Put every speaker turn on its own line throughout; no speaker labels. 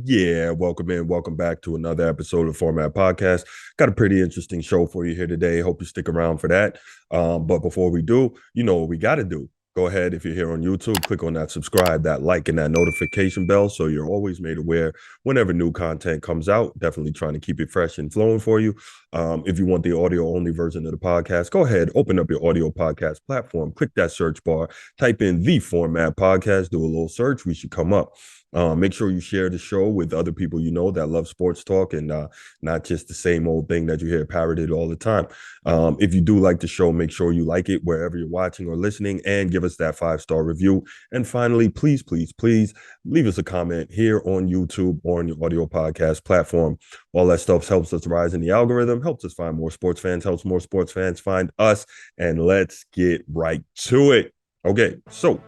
Yeah, welcome in. Welcome back to another episode of Format Podcast. Got a pretty interesting show for you here today. Hope you stick around for that. But before we do, you know what we got to do. Go ahead, if you're here on YouTube, click on that subscribe, that like, and that notification bell so you're always made aware whenever new content comes out. Definitely trying to keep it fresh and flowing for you. If you want the audio only version of the podcast, go ahead, open up your audio podcast platform, click that search bar, type in the Format Podcast, do a little search. We should come up. Make sure you share the show with other people you know that love sports talk and not just the same old thing that you hear parroted all the time. If you do like the show, make sure you like it wherever you're watching or listening and give us that 5-star review. And finally, please leave us a comment here on YouTube or on your audio podcast platform. All that stuff helps us rise in the algorithm, helps us find more sports fans, helps more sports fans find us. And let's get right to it. Okay, so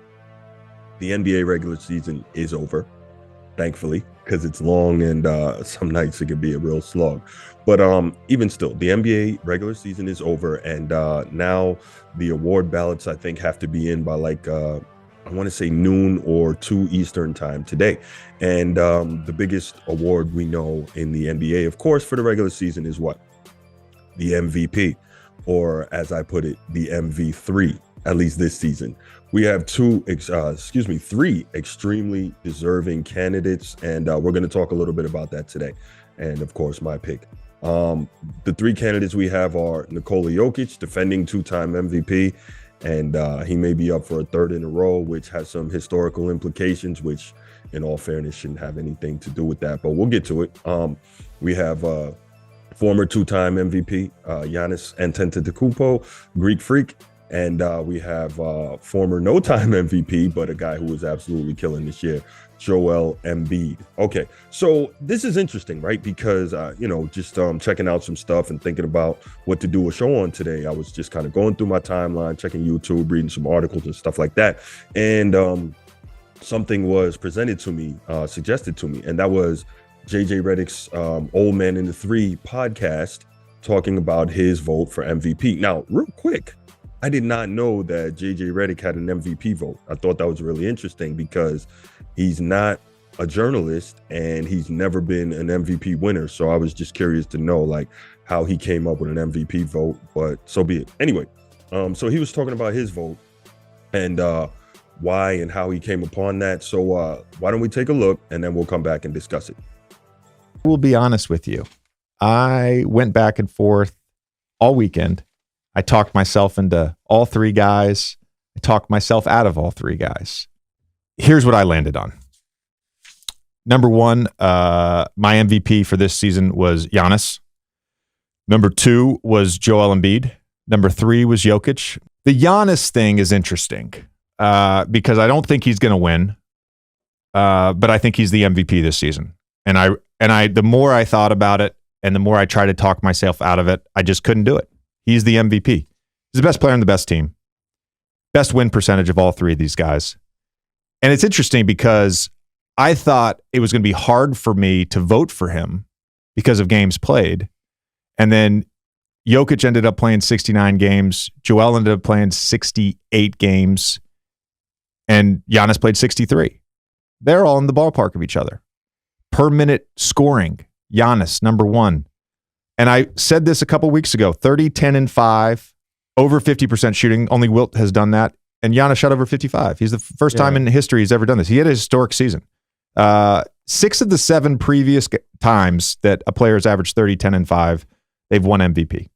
the NBA regular season is over, thankfully, because it's long and some nights it can be a real slog. But even still, the NBA regular season is over, and now the award ballots, I think, have to be in by I want to say noon or 2 Eastern time today. And the biggest award we know in the NBA, of course, for the regular season is what? The MVP, or as I put it, the MV3, at least this season. We have three extremely deserving candidates, and we're going to talk a little bit about that today. And of course, my pick. The three candidates we have are Nikola Jokic, defending 2-time MVP, and he may be up for a third in a row, which has some historical implications, which in all fairness shouldn't have anything to do with that, but we'll get to it. We have former 2-time MVP, Giannis Antetokounmpo, Greek Freak. And we have former no-time MVP, but a guy who was absolutely killing this year, Joel Embiid. Okay, so this is interesting, right? Because, just checking out some stuff and thinking about what to do a show on today. I was just kind of going through my timeline, checking YouTube, reading some articles and stuff like that. And something was presented to me, suggested to me, and that was JJ Redick's Old Man in the Three podcast talking about his vote for MVP. Now, real quick, I did not know that JJ Redick had an MVP vote. I thought that was really interesting because he's not a journalist and he's never been an MVP winner. So I was just curious to know how he came up with an MVP vote, but so be it. Anyway, so he was talking about his vote and why and how he came upon that. So why don't we take a look and then we'll come back and discuss it.
I will be honest with you. I went back and forth all weekend. I talked myself into all three guys. I talked myself out of all three guys. Here's what I landed on. Number one, my MVP for this season was Giannis. Number 2 was Joel Embiid. Number 3 was Jokic. The Giannis thing is interesting because I don't think he's going to win, but I think he's the MVP this season. And I, the more I thought about it and the more I tried to talk myself out of it, I just couldn't do it. He's the MVP. He's the best player on the best team. Best win percentage of all three of these guys. And it's interesting because I thought it was going to be hard for me to vote for him because of games played. And then Jokic ended up playing 69 games. Joel ended up playing 68 games. And Giannis played 63. They're all in the ballpark of each other. Per minute scoring, Giannis, number 1. And I said this a couple weeks ago, 30, 10, and 5, over 50% shooting. Only Wilt has done that. And Giannis shot over 55. He's the first time in history he's ever done this. He had a historic season. 6 of the 7 previous times that a player has averaged 30, 10, and 5, they've won MVP.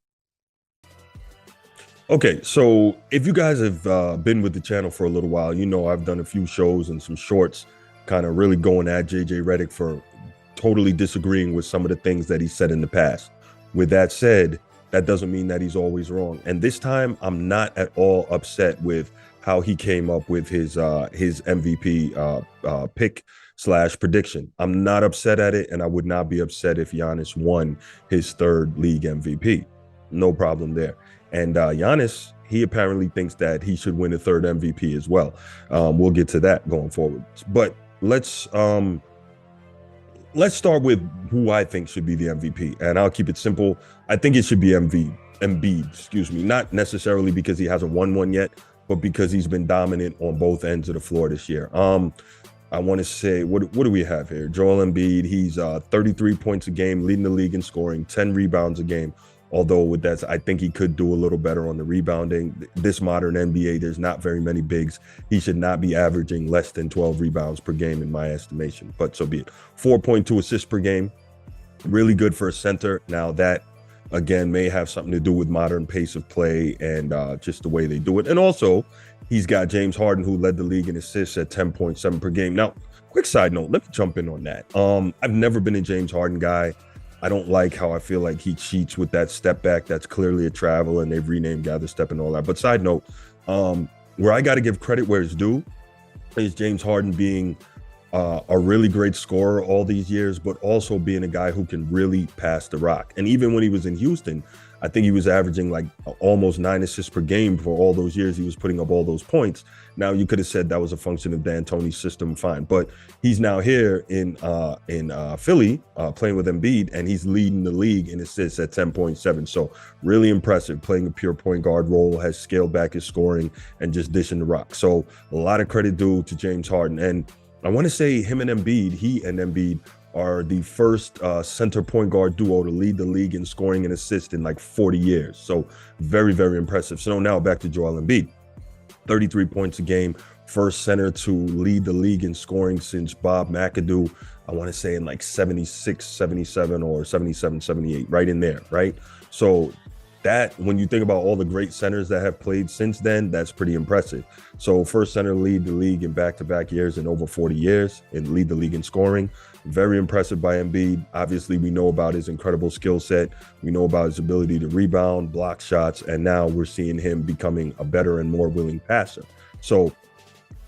Okay, so if you guys have been with the channel for a little while, you know I've done a few shows and some shorts kind of really going at JJ Redick for totally disagreeing with some of the things that he said in the past. With that said, that doesn't mean that he's always wrong. And this time, I'm not at all upset with how he came up with his MVP pick / prediction. I'm not upset at it, and I would not be upset if Giannis won his 3rd league MVP. No problem there. And Giannis, he apparently thinks that he should win a 3rd MVP as well. We'll get to that going forward. But let's start with who I think should be the MVP, and I'll keep it simple. I think it should be Embiid, not necessarily because he hasn't won one yet, but because he's been dominant on both ends of the floor this year. I want to say, what do we have here? Joel Embiid, he's 33 points a game, leading the league in scoring, 10 rebounds a game. Although with that, I think he could do a little better on the rebounding. This modern NBA, there's not very many bigs. He should not be averaging less than 12 rebounds per game in my estimation, but so be it. 4.2 assists per game, really good for a center. Now that, again, may have something to do with modern pace of play and just the way they do it. And also, he's got James Harden, who led the league in assists at 10.7 per game. Now, quick side note, let me jump in on that. I've never been a James Harden guy. I don't like how I feel like he cheats with that step back. That's clearly a travel, and they've renamed Gather Step and all that. But side note, where I got to give credit where it's due is James Harden being a really great scorer all these years, but also being a guy who can really pass the rock. And even when he was in Houston, I think he was averaging like almost 9 assists per game for all those years. He was putting up all those points. Now, you could have said that was a function of D'Antoni's system, fine. But he's now here in Philly playing with Embiid, and he's leading the league in assists at 10.7. So really impressive, playing a pure point guard role, has scaled back his scoring and just dishing the rock. So a lot of credit due to James Harden. And I want to say he and Embiid are the first center point guard duo to lead the league in scoring and assist in like 40 years. So very, very impressive. So now back to Joel Embiid, 33 points a game, first center to lead the league in scoring since Bob McAdoo, I want to say in like 76, 77 or 77, 78, right in there, right? So that, when you think about all the great centers that have played since then, that's pretty impressive. So first center lead the league in back-to-back years in over 40 years and lead the league in scoring. Very impressive by Embiid. Obviously, we know about his incredible skill set. We know about his ability to rebound, block shots, and now we're seeing him becoming a better and more willing passer. So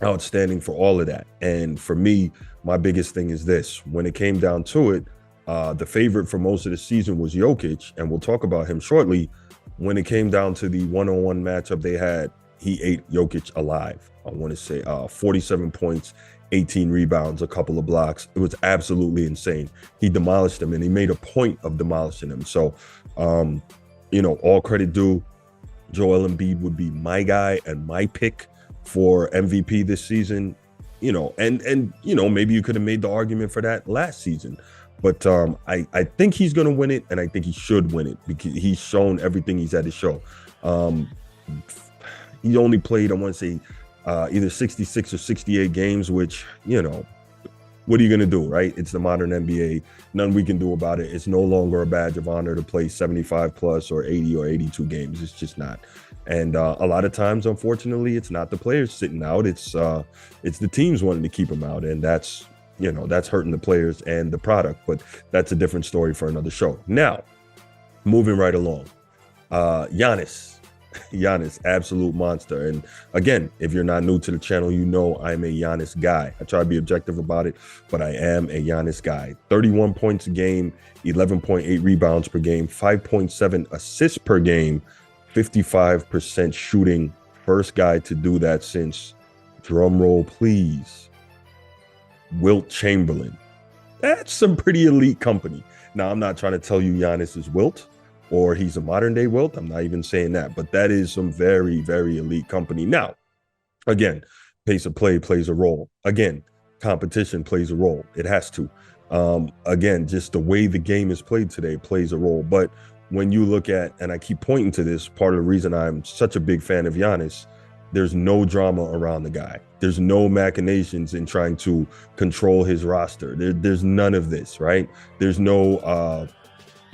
outstanding for all of that. And for me, my biggest thing is this. When it came down to it, the favorite for most of the season was Jokic, and we'll talk about him shortly. When it came down to the one-on-one matchup they had, he ate Jokic alive. I want to say 47 points, 18 rebounds, a couple of blocks. It was absolutely insane. He demolished him, and he made a point of demolishing him. So, all credit due. Joel Embiid would be my guy and my pick for MVP this season. Maybe you could have made the argument for that last season. But I think he's going to win it, and I think he should win it because he's shown everything he's had to show. He only played, I want to say, either 66 or 68 games, which, what are you going to do, right? It's the modern NBA. Nothing we can do about it. It's no longer a badge of honor to play 75 plus or 80 or 82 games. It's just not. And a lot of times, unfortunately, it's not the players sitting out. It's the teams wanting to keep them out, and that's hurting the players and the product, but that's a different story for another show. Now, moving right along, Giannis, absolute monster. And again, if you're not new to the channel, I'm a Giannis guy. I try to be objective about it, but I am a Giannis guy. 31 points a game, 11.8 rebounds per game, 5.7 assists per game, 55% shooting. First guy to do that since, drum roll please, Wilt Chamberlain. That's some pretty elite company. Now, I'm not trying to tell you Giannis is Wilt or he's a modern day Wilt. I'm not even saying that, but that is some very, very elite company. Now, again, pace of play plays a role. Again, competition plays a role. It has to. Again, just the way the game is played today plays a role. But when you look at, and I keep pointing to this, part of the reason I'm such a big fan of Giannis, there's no drama around the guy. There's no machinations in trying to control his roster. There's none of this, right? There's no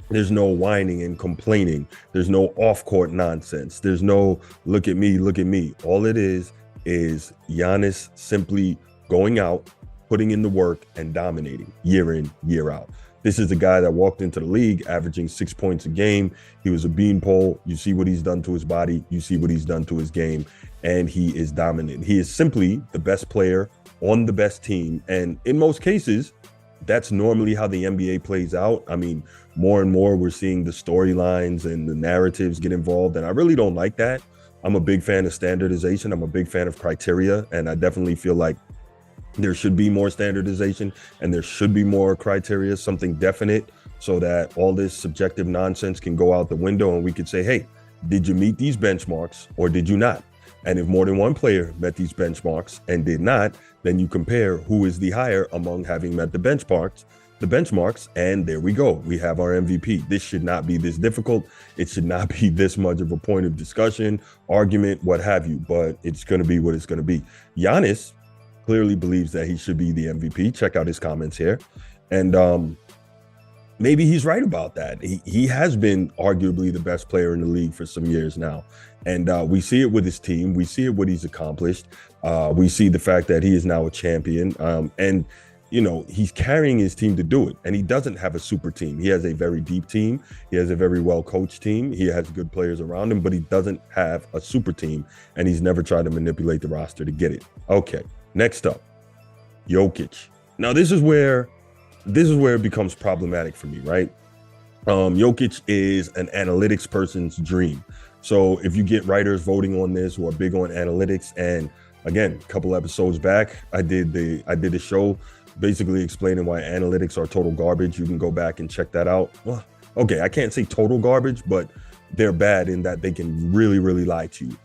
whining and complaining. There's no off-court nonsense. There's no look at me. All it is Giannis simply going out, putting in the work, and dominating year in, year out. This is the guy that walked into the league averaging 6 points a game. He was a beanpole. You see what he's done to his body. You see what he's done to his game. And he is dominant. He is simply the best player on the best team. And in most cases, that's normally how the NBA plays out. I mean, more and more we're seeing the storylines and the narratives get involved. And I really don't like that. I'm a big fan of standardization. I'm a big fan of criteria. And I definitely feel like there should be more standardization and there should be more criteria, something definite, so that all this subjective nonsense can go out the window and we could say, hey, did you meet these benchmarks or did you not? And if more than one player met these benchmarks and did not, then you compare who is the higher among having met the benchmarks, and there we go. We have our MVP. This should not be this difficult. It should not be this much of a point of discussion, argument, what have you, but it's going to be what it's going to be. Giannis clearly believes that he should be the MVP. Check out his comments here. And maybe he's right about that. He has been arguably the best player in the league for some years now. And we see it with his team. We see it what he's accomplished. We see the fact that he is now a champion. And you know, he's carrying his team to do it. And he doesn't have a super team. He has a very deep team. He has a very well-coached team. He has good players around him, but he doesn't have a super team. And he's never tried to manipulate the roster to get it. Okay, next up, Jokic. Now, this is where it becomes problematic for me, right? Jokic is an analytics person's dream. So if you get writers voting on this who are big on analytics, and again, a couple episodes back, I did a show basically explaining why analytics are total garbage. You can go back and check that out. Well, okay, I can't say total garbage, but they're bad in that they can really, really lie to you.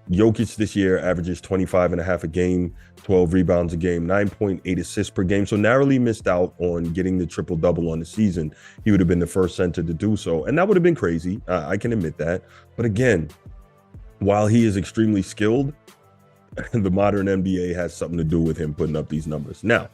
Jokic this year averages 25.5 a game, 12 rebounds a game, 9.8 assists per game. So narrowly missed out on getting the triple-double on the season. He would have been the first center to do so. And that would have been crazy. I can admit that. But again, while he is extremely skilled, the modern NBA has something to do with him putting up these numbers. Now,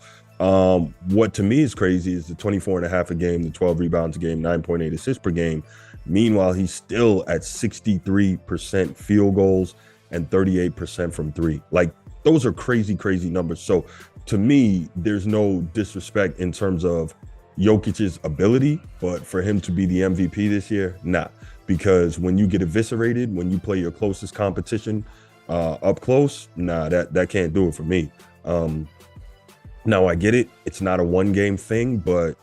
what to me is crazy is the 24.5 a game, the 12 rebounds a game, 9.8 assists per game. Meanwhile, he's still at 63% field goals and 38% from three. Like, those are crazy, crazy numbers. So to me, there's no disrespect in terms of Jokic's ability, but for him to be the MVP this year, nah. Because when you get eviscerated, when you play your closest competition up close, nah, that can't do it for me. Now I get it. It's not a one-game thing, but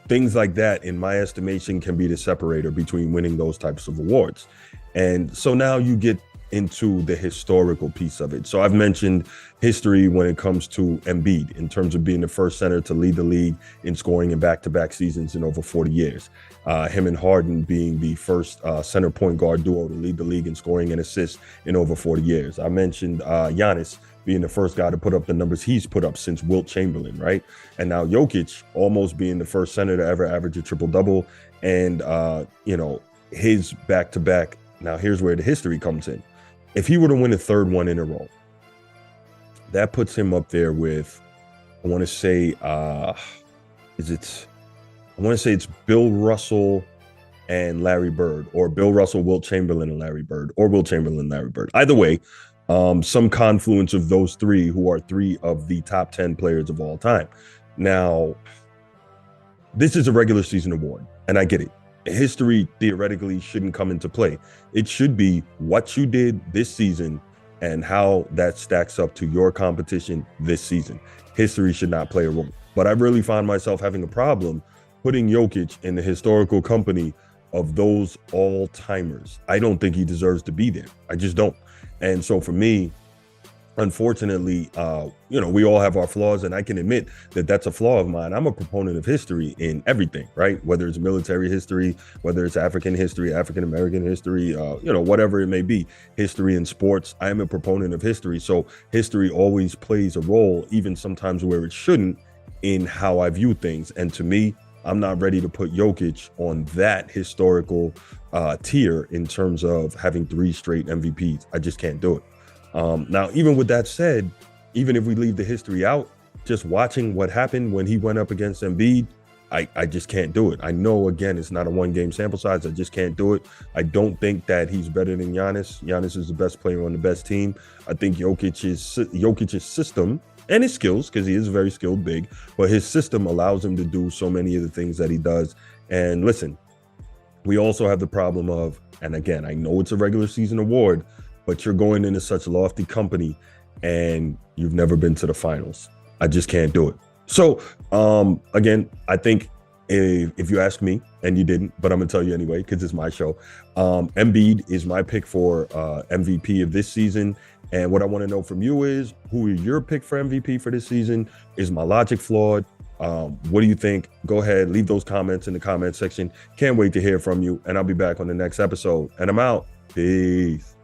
things like that, in my estimation, can be the separator between winning those types of awards. And so now you get into the historical piece of it. So I've mentioned history when it comes to Embiid in terms of being the first center to lead the league in scoring in back-to-back seasons in over 40 years. Him and Harden being the first center point guard duo to lead the league in scoring and assists in over 40 years. I mentioned Giannis being the first guy to put up the numbers he's put up since Wilt Chamberlain, right? And now Jokic almost being the first center to ever average a triple-double, and his back-to-back. Now here's where the history comes in. If he were to win a third one in a row, that puts him up there with, I want to say it's Bill Russell and Larry Bird, or Bill Russell, Wilt Chamberlain, and Larry Bird, or Wilt Chamberlain, Larry Bird. Either way, some confluence of those three, who are three of the top 10 players of all time. Now, this is a regular season award, and I get it. History theoretically shouldn't come into play. It should be what you did this season and how that stacks up to your competition this season. History should not play a role. But I really find myself having a problem putting Jokic in the historical company of those all-timers. I don't think he deserves to be there. I just don't. And so for me, unfortunately, we all have our flaws, and I can admit that that's a flaw of mine. I'm a proponent of history in everything, right? Whether it's military history, whether it's African history, African-American history, whatever it may be, history in sports. I am a proponent of history. So history always plays a role, even sometimes where it shouldn't, in how I view things. And to me, I'm not ready to put Jokic on that historical tier in terms of having 3 straight MVPs. I just can't do it. Now, even with that said, even if we leave the history out, just watching what happened when he went up against Embiid, I just can't do it. I know, again, it's not a one-game sample size. I just can't do it. I don't think that he's better than Giannis. Giannis is the best player on the best team. I think Jokic's system and his skills, because he is a very skilled big, but his system allows him to do so many of the things that he does. And listen, we also have the problem of, and again, I know it's a regular season award, but you're going into such lofty company and you've never been to the finals. I just can't do it. So again, I think if you ask me, and you didn't, but I'm gonna tell you anyway, because it's my show, Embiid is my pick for MVP of this season. And what I want to know from you is, who is your pick for MVP for this season? Is my logic flawed? What do you think? Go ahead, leave those comments in the comment section. Can't wait to hear from you, and I'll be back on the next episode. And I'm out. Peace.